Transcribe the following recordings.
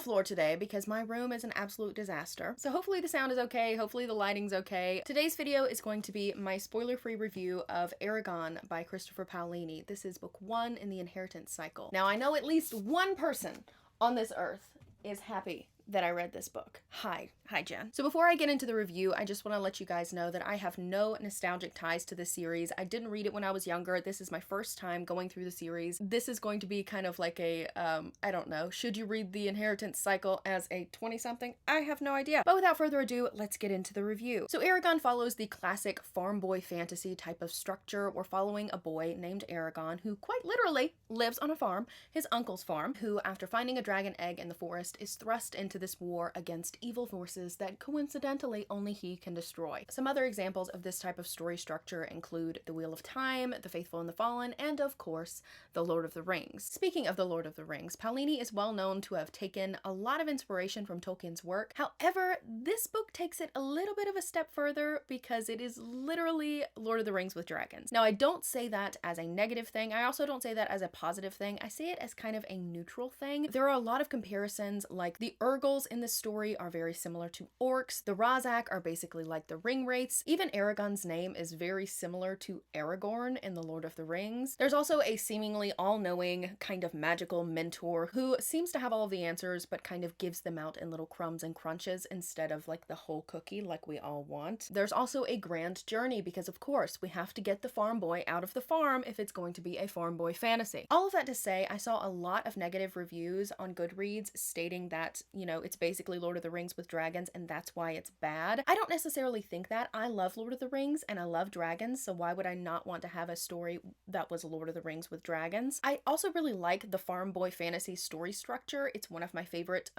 floor today because my room is an absolute disaster. So hopefully the sound is okay, hopefully the lighting's okay. Today's video is going to be my spoiler-free review of Eragon by Christopher Paolini. This is book 1 in the Inheritance Cycle. Now I know at least one person on this earth is happy that I read this book. Hi Jen. So before I get into the review, I just want to let you guys know that I have no nostalgic ties to this series. I didn't read it when I was younger. This is my first time going through the series. This is going to be kind of like a, I don't know, should you read the Inheritance Cycle as a 20-something? I have no idea. But without further ado, let's get into the review. So Eragon follows the classic farm boy fantasy type of structure. We're following a boy named Eragon who quite literally lives on a farm, his uncle's farm, who after finding a dragon egg in the forest is thrust into this war against evil forces that coincidentally only he can destroy. Some other examples of this type of story structure include The Wheel of Time, The Faithful and the Fallen, and of course, The Lord of the Rings. Speaking of The Lord of the Rings, Paolini is well known to have taken a lot of inspiration from Tolkien's work. However, this book takes it a little bit of a step further because it is literally Lord of the Rings with dragons. Now, I don't say that as a negative thing. I also don't say that as a positive thing. I say it as kind of a neutral thing. There are a lot of comparisons, like the Urgals in this story are very similar to orcs. The Razak are basically like the Ringwraiths. Even Eragon's name is very similar to Aragorn in The Lord of the Rings. There's also a seemingly all-knowing kind of magical mentor who seems to have all of the answers but kind of gives them out in little crumbs and crunches instead of like the whole cookie like we all want. There's also a grand journey because of course we have to get the farm boy out of the farm if it's going to be a farm boy fantasy. All of that to say, I saw a lot of negative reviews on Goodreads stating that, you know, it's basically Lord of the Rings with dragons and that's why it's bad. I don't necessarily think that. I love Lord of the Rings and I love dragons, so why would I not want to have a story that was Lord of the Rings with dragons? I also really like the farm boy fantasy story structure. It's one of my favorite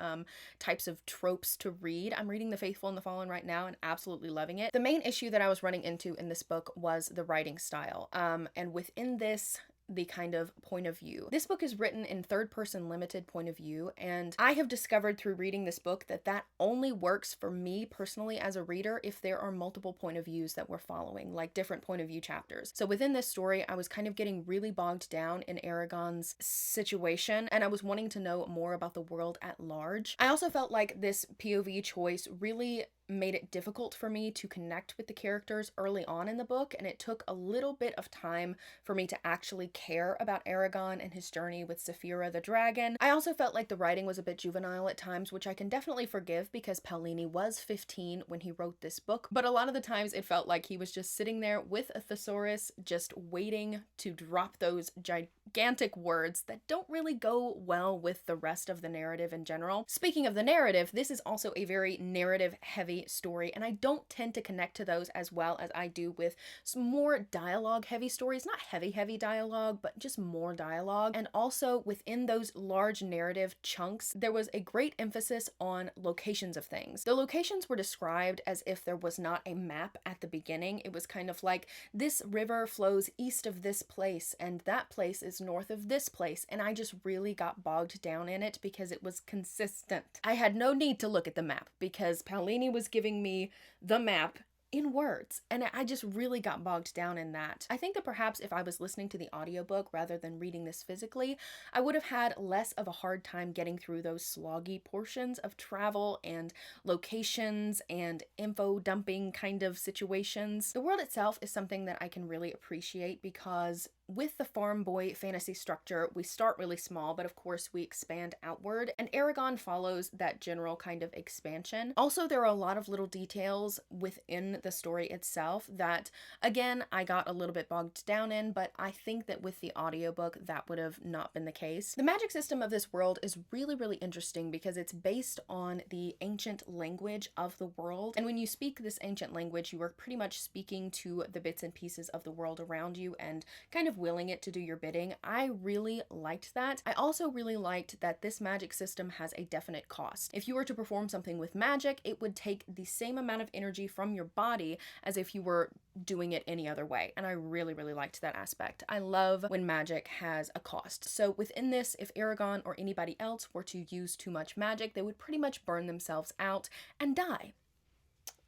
types of tropes to read. I'm reading The Faithful and the Fallen right now and absolutely loving it. The main issue that I was running into in this book was the writing style, and within this, the kind of point of view. This book is written in third-person limited point of view, and I have discovered through reading this book that that only works for me personally as a reader if there are multiple point of views that we're following, like different point of view chapters. So within this story, I was kind of getting really bogged down in Eragon's situation, and I was wanting to know more about the world at large. I also felt like this POV choice really made it difficult for me to connect with the characters early on in the book, and it took a little bit of time for me to actually care about Eragon and his journey with Saphira the dragon. I also felt like the writing was a bit juvenile at times, which I can definitely forgive because Paolini was 15 when he wrote this book, but a lot of the times it felt like he was just sitting there with a thesaurus just waiting to drop those gigantic words that don't really go well with the rest of the narrative in general. Speaking of the narrative, this is also a very narrative heavy story, and I don't tend to connect to those as well as I do with some more dialogue heavy stories. Not heavy dialogue, but just more dialogue. And also within those large narrative chunks, there was a great emphasis on locations of things. The locations were described as if there was not a map at the beginning. It was kind of like, this river flows east of this place and that place is north of this place, and I just really got bogged down in it because it was consistent. I had no need to look at the map because Paolini was giving me the map in words, and I just really got bogged down in that. I think that perhaps if I was listening to the audiobook rather than reading this physically, I would have had less of a hard time getting through those sloggy portions of travel and locations and info dumping kind of situations. The world itself is something that I can really appreciate because with the farm boy fantasy structure, we start really small, but of course we expand outward, and Eragon follows that general kind of expansion. Also, there are a lot of little details within the story itself that, again, I got a little bit bogged down in, but I think that with the audiobook, that would have not been the case. The magic system of this world is really interesting because it's based on the ancient language of the world, and when you speak this ancient language, you are pretty much speaking to the bits and pieces of the world around you and kind of willing it to do your bidding. I really liked that. I also really liked that this magic system has a definite cost. If you were to perform something with magic, it would take the same amount of energy from your body as if you were doing it any other way, and I really liked that aspect. I love when magic has a cost. So within this, if Eragon or anybody else were to use too much magic, they would pretty much burn themselves out and die,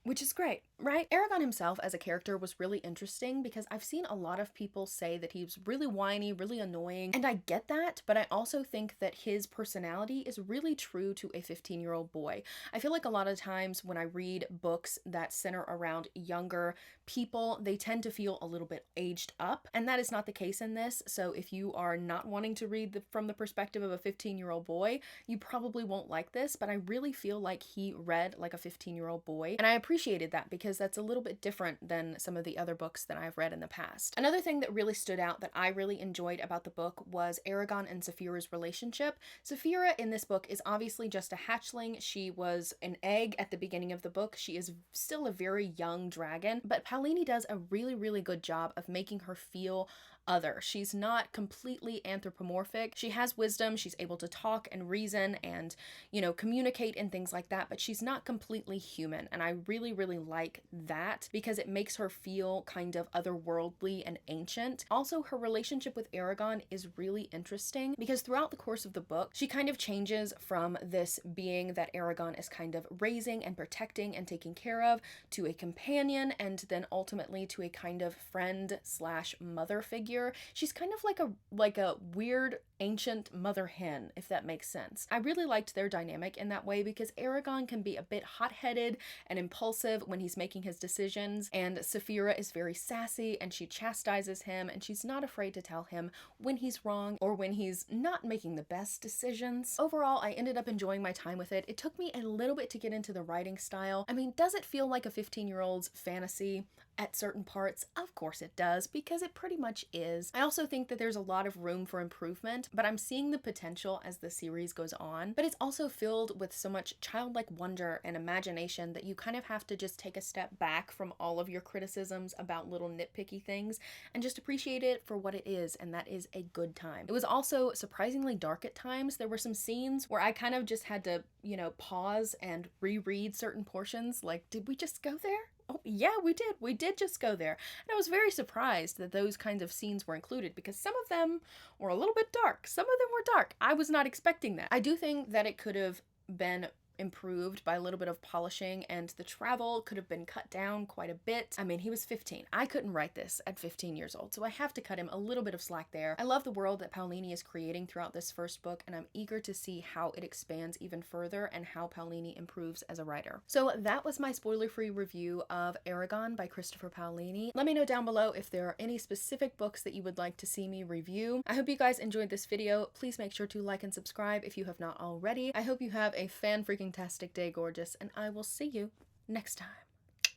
which is great. right? Eragon himself as a character was really interesting because I've seen a lot of people say that he's really whiny, really annoying, and I get that, but I also think that his personality is really true to a 15-year-old boy. I feel like a lot of times when I read books that center around younger people, they tend to feel a little bit aged up, and that is not the case in this. So if you are not wanting to read from the perspective of a 15-year-old boy, you probably won't like this, but I really feel like he read like a 15-year-old boy, and I appreciated that because that's a little bit different than some of the other books that I've read in the past. Another thing that really stood out that I really enjoyed about the book was Eragon and Saphira's relationship. Saphira in this book is obviously just a hatchling. She was an egg at the beginning of the book. She is still a very young dragon, but Paulini does a really, really good job of making her feel other. She's not completely anthropomorphic. She has wisdom, she's able to talk and reason and, you know, communicate and things like that, but she's not completely human. And I really, really like that because it makes her feel kind of otherworldly and ancient. Also, her relationship with Eragon is really interesting because throughout the course of the book, she kind of changes from this being that Eragon is kind of raising and protecting and taking care of to a companion and then ultimately to a kind of friend slash mother figure. She's kind of like a weird ancient mother hen, if that makes sense. I really liked their dynamic in that way because Eragon can be a bit hot-headed and impulsive when he's making his decisions, and Saphira is very sassy and she chastises him and she's not afraid to tell him when he's wrong or when he's not making the best decisions. Overall, I ended up enjoying my time with it. It took me a little bit to get into the writing style. I mean, does it feel like a 15-year-old's fantasy at certain parts? Of course it does, because it pretty much is. I also think that there's a lot of room for improvement, but I'm seeing the potential as the series goes on. But it's also filled with so much childlike wonder and imagination that you kind of have to just take a step back from all of your criticisms about little nitpicky things and just appreciate it for what it is, and that is a good time. It was also surprisingly dark at times. There were some scenes where I kind of just had to, you know, pause and reread certain portions, like, did we just go there? Oh, yeah, we did. We did just go there. And I was very surprised that those kinds of scenes were included because some of them were a little bit dark. Some of them were dark. I was not expecting that. I do think that it could have been improved by a little bit of polishing, and the travel could have been cut down quite a bit. I mean, he was 15. I couldn't write this at 15 years old, so I have to cut him a little bit of slack there. I love the world that Paulini is creating throughout this first book, and I'm eager to see how it expands even further and how Paulini improves as a writer. So that was my spoiler-free review of Eragon by Christopher Paolini. Let me know down below if there are any specific books that you would like to see me review. I hope you guys enjoyed this video. Please make sure to like and subscribe if you have not already. I hope you have a fan-freaking-tastic day, gorgeous, and I will see you next time.